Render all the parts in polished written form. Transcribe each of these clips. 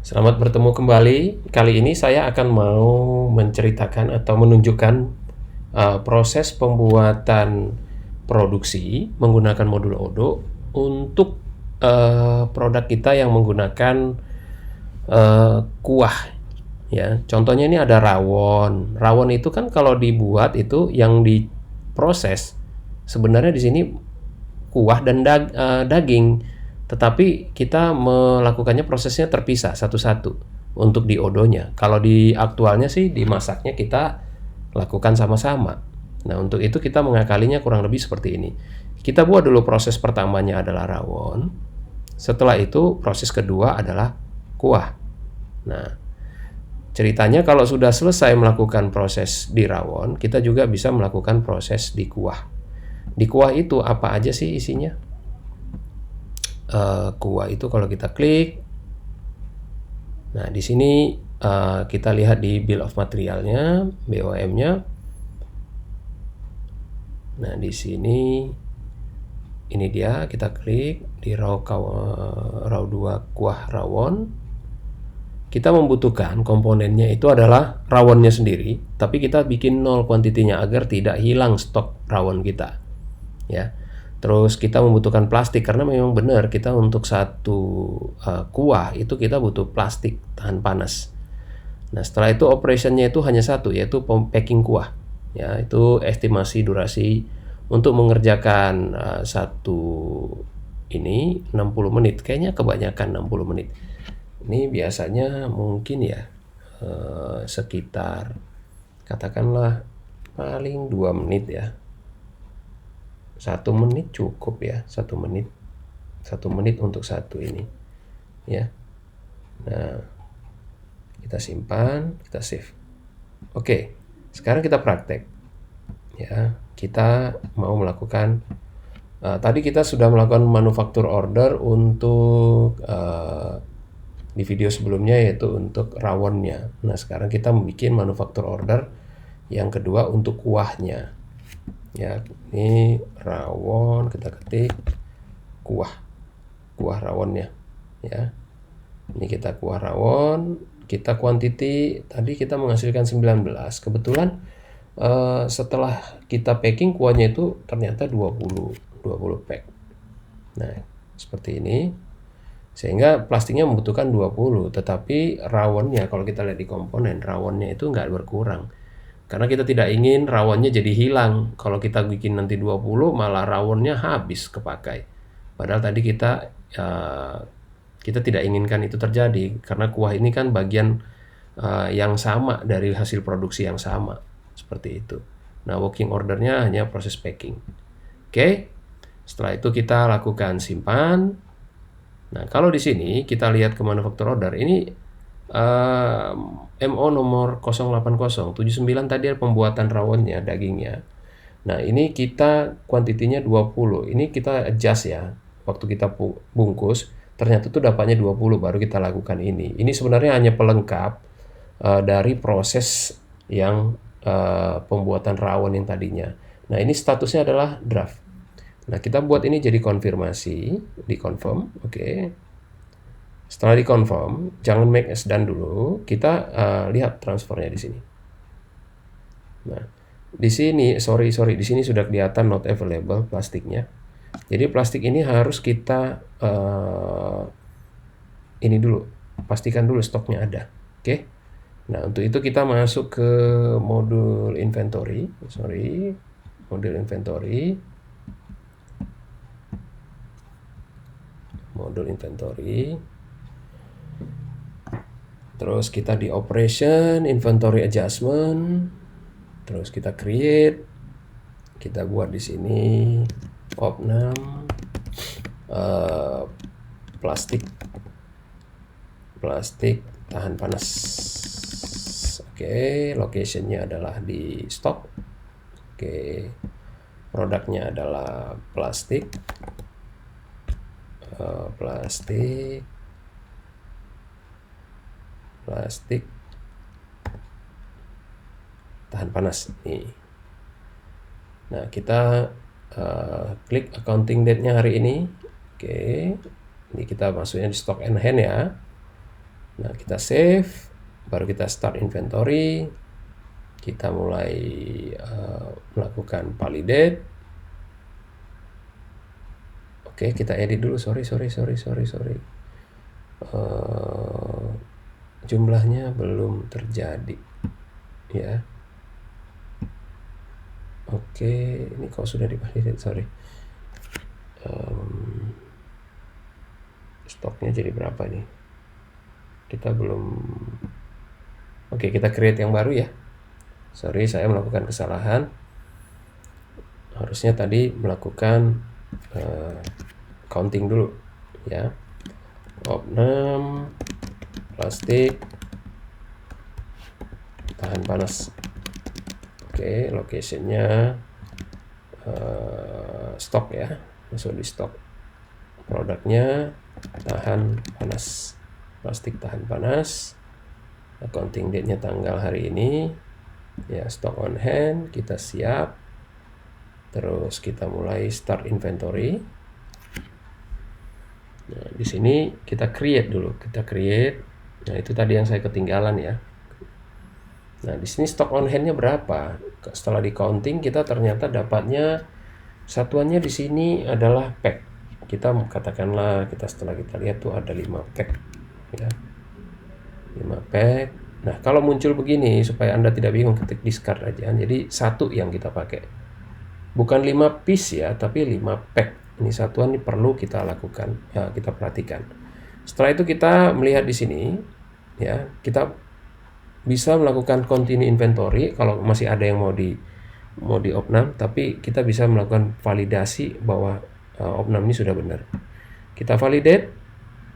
Selamat bertemu kembali. Kali ini saya akan mau menceritakan atau menunjukkan proses pembuatan produksi menggunakan modul Odoo untuk produk kita yang menggunakan kuah. Ya, contohnya ini ada rawon. Rawon itu kan kalau dibuat itu yang diproses sebenarnya di sini kuah dan daging, tetapi kita melakukannya prosesnya terpisah satu-satu untuk di odonya. Kalau di aktualnya sih dimasaknya kita lakukan sama-sama. Nah, untuk itu kita mengakalinya kurang lebih seperti ini. Kita buat dulu proses pertamanya adalah rawon. Setelah itu proses kedua adalah kuah. Nah, ceritanya kalau sudah selesai melakukan proses di rawon, kita juga bisa melakukan proses di kuah. Di kuah itu apa aja sih isinya? Kuah itu kalau kita klik, nah di sini kita lihat di bill of materialnya, BOM-nya. Nah di sini ini dia, kita klik di raw 2 kuah rawon. Kita membutuhkan komponennya itu adalah rawonnya sendiri, tapi kita bikin 0 kuantitinya agar tidak hilang stok rawon kita. Ya. Terus kita membutuhkan plastik karena memang benar kita untuk satu kuah itu kita butuh plastik tahan panas. Nah, setelah itu operationnya itu hanya satu, yaitu packing kuah. Ya, itu estimasi durasi untuk mengerjakan satu ini 60 menit. Kayaknya kebanyakan 60 menit. Ini biasanya mungkin ya sekitar katakanlah paling 2 menit ya. 1 menit cukup ya, 1 menit untuk satu ini ya. Nah, kita simpan, kita save. Oke, sekarang kita praktek ya. Kita mau melakukan tadi kita sudah melakukan manufaktur order untuk di video sebelumnya, yaitu untuk rawonnya. Nah, sekarang kita membuat manufaktur order yang kedua untuk kuahnya. Ya, ini rawon, kita ketik kuah rawonnya ya. Ini kita kuah rawon, kita kuantiti tadi kita menghasilkan 19. Kebetulan setelah kita packing kuahnya itu ternyata 20 pack. Nah, seperti ini. Sehingga plastiknya membutuhkan 20, tetapi rawonnya kalau kita lihat di komponen, rawonnya itu nggak berkurang. Karena kita tidak ingin rawonnya jadi hilang. Kalau kita bikin nanti 20 malah rawonnya habis kepakai. Padahal tadi kita tidak inginkan itu terjadi karena kuah ini kan bagian yang sama dari hasil produksi yang sama. Seperti itu. Nah, working ordernya hanya proses packing. Oke. Setelah itu kita lakukan simpan. Nah, kalau di sini kita lihat ke manufaktur order ini MO nomor 08079 tadi ada pembuatan rawonnya, dagingnya. Nah, ini kita kuantitinya 20. Ini kita adjust ya. Waktu kita bungkus, ternyata tuh dapatnya 20 baru kita lakukan ini. Ini sebenarnya hanya pelengkap dari proses yang pembuatan rawon yang tadinya. Nah, ini statusnya adalah draft. Nah, kita buat ini jadi konfirmasi, di confirm, oke. Setelah di-confirm, jangan make as done dulu. Kita lihat transfernya di sini. Nah, di sini di sini sudah kelihatan not available plastiknya. Jadi plastik ini harus kita ini dulu, pastikan dulu stoknya ada. Oke. Nah, untuk itu kita masuk ke modul inventory. Modul inventory. Terus kita di operation, inventory adjustment. Terus kita create. Kita buat di sini op6 plastik tahan panas. Oke, locationnya adalah di stok. Oke, produknya adalah plastik tahan panas nih. Nah, kita klik accounting date-nya hari ini. Oke, ini kita masuknya di stock and hand ya. Nah, kita save, baru kita start inventory, kita mulai melakukan validate. Oke, kita edit dulu. Sorry. Jumlahnya belum terjadi, ya. Oke, ini kok sudah divalidate, sorry. Stoknya jadi berapa nih? Kita belum. Oke, kita create yang baru ya. Sorry, saya melakukan kesalahan. Harusnya tadi melakukan counting dulu, ya. Opnam plastik tahan panas. Oke, locationnya stok ya, masuk di stok. Produknya tahan panas, plastik tahan panas. Accounting date-nya tanggal hari ini, ya. Stock on hand, kita siap. Terus kita mulai start inventory. Nah, di sini kita create dulu, Nah, itu tadi yang saya ketinggalan ya. Nah, di sini stock on hand-nya berapa? Setelah di counting, kita ternyata dapatnya satuannya di sini adalah pack. Kita katakanlah setelah kita lihat tuh ada 5 pack, ya. 5 pack. Nah, kalau muncul begini supaya Anda tidak bingung, ketik discard aja. Jadi satu yang kita pakai. Bukan 5 piece ya, tapi 5 pack. Ini satuan ini perlu kita lakukan, ya, kita perhatikan. Setelah itu kita melihat di sini, ya, kita bisa melakukan continue inventory kalau masih ada yang mau di opnam, tapi kita bisa melakukan validasi bahwa opnam ini sudah benar. Kita validate,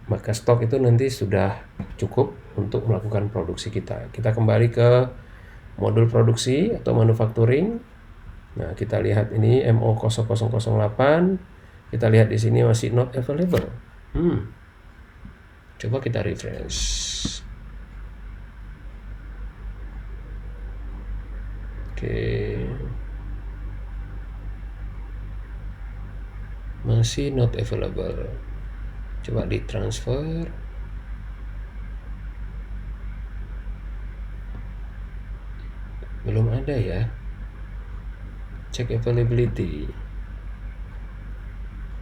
maka stok itu nanti sudah cukup untuk melakukan produksi kita. Kita kembali ke modul produksi atau manufacturing. Nah, kita lihat ini MO0008. Kita lihat di sini masih not available. Coba kita refresh. Oke. Masih not available. Coba ditransfer. Belum ada ya. Check availability.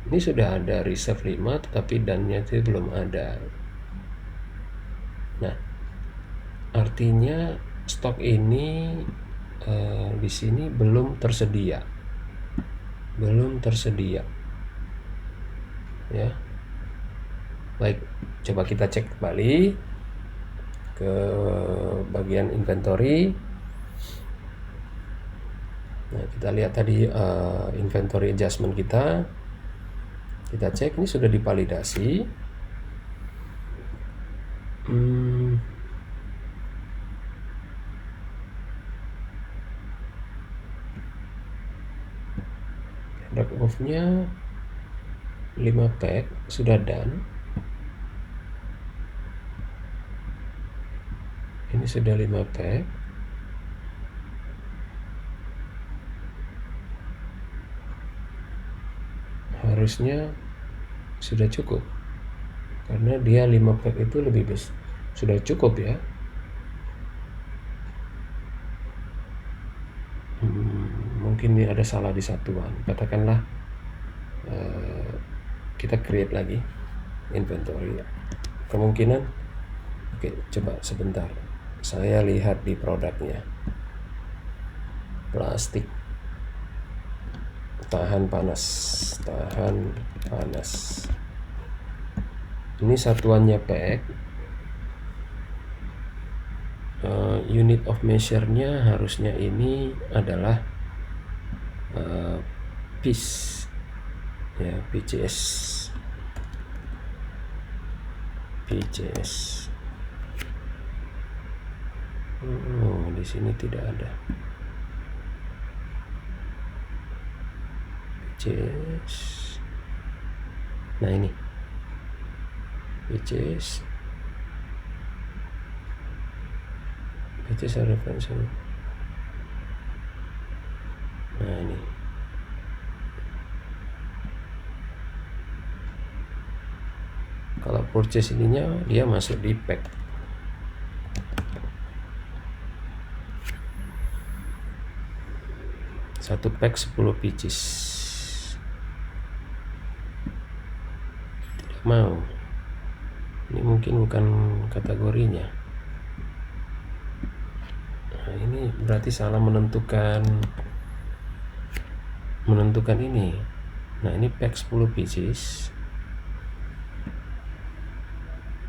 Ini sudah ada reserve 5, tetapi dan-nya itu belum ada. Nah, artinya stok ini di sini belum tersedia. Ya. Baik, coba kita cek kembali ke bagian inventory. Nah, kita lihat tadi inventory adjustment kita. Kita cek, ini sudah divalidasi. Drop off-nya 5 pack sudah done. Ini sudah 5 pack. Harusnya sudah cukup, karena dia 5 pack itu lebih besar, sudah cukup ya. Mungkin ini ada salah di satuan. Katakanlah kita create lagi inventory. Kemungkinan, oke, coba sebentar. Saya lihat di produknya. Plastik tahan panas. Ini satuannya pack. Unit of measure-nya harusnya ini adalah piece, ya, PCS. Di sini tidak ada PCS. Nah, ini PCS referensi. Nah, ini kalau purchase ininya dia masuk di pack. Satu pack 10 pieces. Tidak mau. Ini mungkin bukan kategorinya. Nah, ini berarti salah menentukan ini. Nah, ini pack 10 pieces.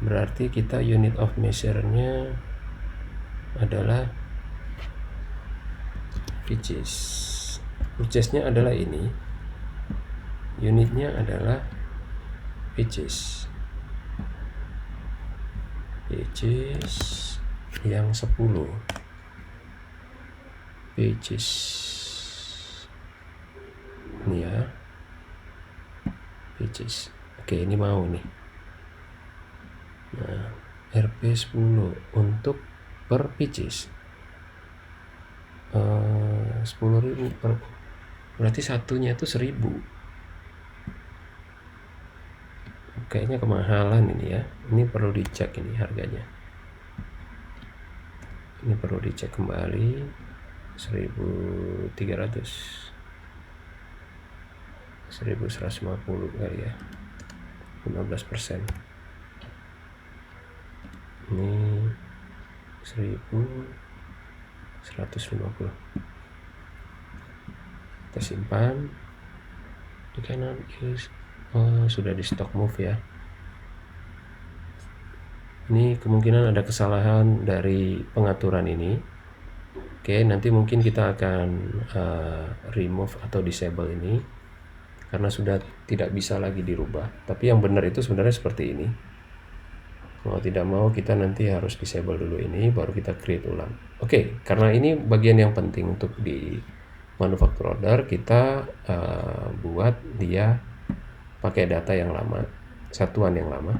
Berarti kita unit of measure-nya adalah pieces. Purchase-nya adalah ini. Unitnya adalah pieces. Pieces yang 10. Pieces. Ini ya. Pieces. Oke, ini mau nih. Nah, RP 10 untuk per pieces 10.000 per, berarti satunya itu 1.000. Kayaknya kemahalan ini ya. Ini perlu dicek ini harganya. Ini perlu dicek kembali. 1.300, 1.150 kali ya, 15%. Ini 1.150. Kita simpan di kanan. Sudah di stock move ya. Ini kemungkinan ada kesalahan dari pengaturan ini. Oke, nanti mungkin kita akan remove atau disable ini karena sudah tidak bisa lagi dirubah. Tapi yang benar itu sebenarnya seperti ini. Mau tidak mau kita nanti harus disable dulu ini, baru kita create ulang. Oke, karena ini bagian yang penting untuk di manufacture order, kita buat dia pakai data yang lama, satuan yang lama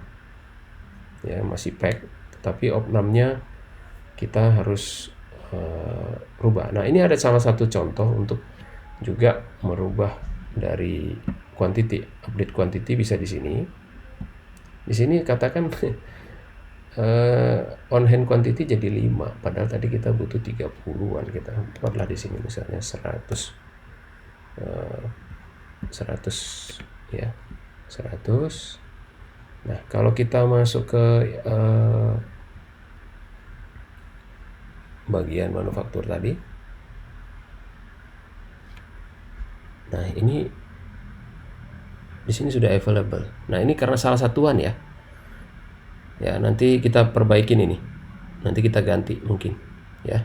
ya, masih pack, tapi opnamnya kita harus rubah. Nah, ini ada salah satu contoh untuk juga merubah dari quantity, update quantity bisa di sini. Di sini katakan on hand quantity jadi 5, padahal tadi kita butuh 30-an. Kita buatlah di sini misalnya 100 ya, 100. Nah, kalau kita masuk ke bagian manufaktur tadi, nah ini di sini sudah available. Nah, ini karena salah satuan ya. Ya, nanti kita perbaikin ini. Nanti kita ganti mungkin ya,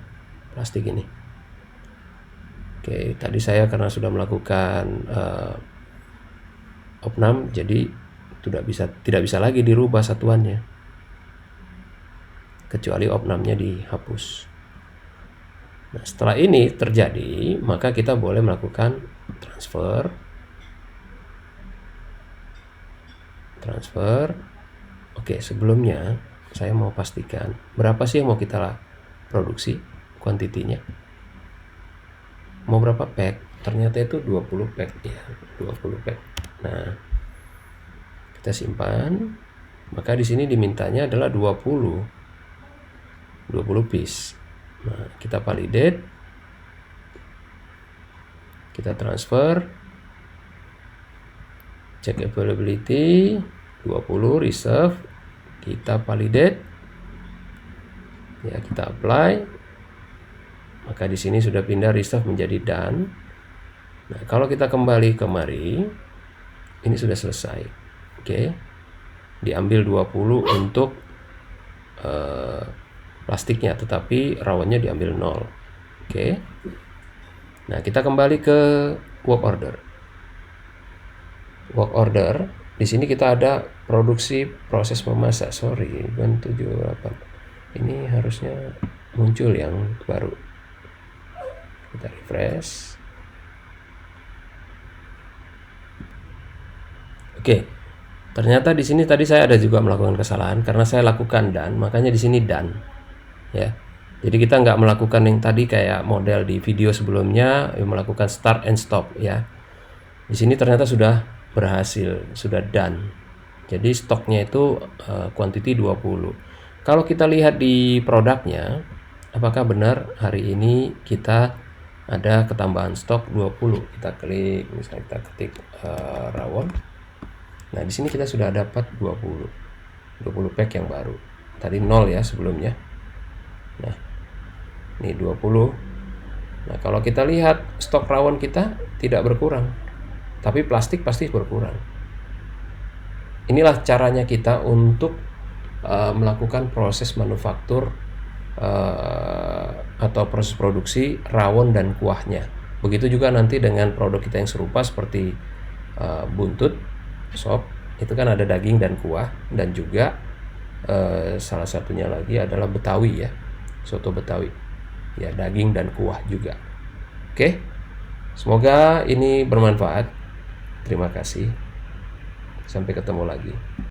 plastik ini. Oke, tadi saya karena sudah melakukan opnam, jadi tidak bisa lagi dirubah satuannya kecuali opnamnya dihapus. Nah, setelah ini terjadi, maka kita boleh melakukan transfer. Oke, sebelumnya saya mau pastikan berapa sih yang mau kita produksi, kuantitinya. Mau berapa pack? Ternyata itu 20 pack ya, 20 pack. Nah, kita simpan. Maka di sini dimintanya adalah 20 piece. Nah, kita validate. Kita transfer. Check availability 20 reserve. Kita validate. Ya, kita apply. Maka di sini sudah pindah reserve menjadi done. Nah, kalau kita kembali kemari, ini sudah selesai. Oke. Diambil 20 untuk plastiknya, tetapi rawannya diambil 0. Oke. Nah, kita kembali ke work order. Work order, di sini kita ada produksi proses memasak. Sorry, bukan 78. Ini harusnya muncul yang baru. Kita refresh. Oke. Ternyata di sini tadi saya ada juga melakukan kesalahan karena saya lakukan done, makanya di sini done. Ya. Jadi kita nggak melakukan yang tadi kayak model di video sebelumnya melakukan start and stop ya. Di sini ternyata sudah berhasil, sudah done. Jadi stoknya itu quantity 20. Kalau kita lihat di produknya, apakah benar hari ini kita ada ketambahan stok 20. Kita klik, misalnya kita ketik rawon. Nah, di sini kita sudah dapat 20 pack yang baru. Tadi 0 ya sebelumnya. Nah, ini 20. Nah, kalau kita lihat stok rawon kita tidak berkurang, tapi plastik pasti berkurang. Inilah caranya kita untuk melakukan proses manufaktur atau proses produksi rawon dan kuahnya. Begitu juga nanti dengan produk kita yang serupa seperti buntut sop, itu kan ada daging dan kuah, dan juga salah satunya lagi adalah Betawi ya, soto Betawi ya, daging dan kuah juga. Oke, semoga ini bermanfaat. Terima kasih, sampai ketemu lagi.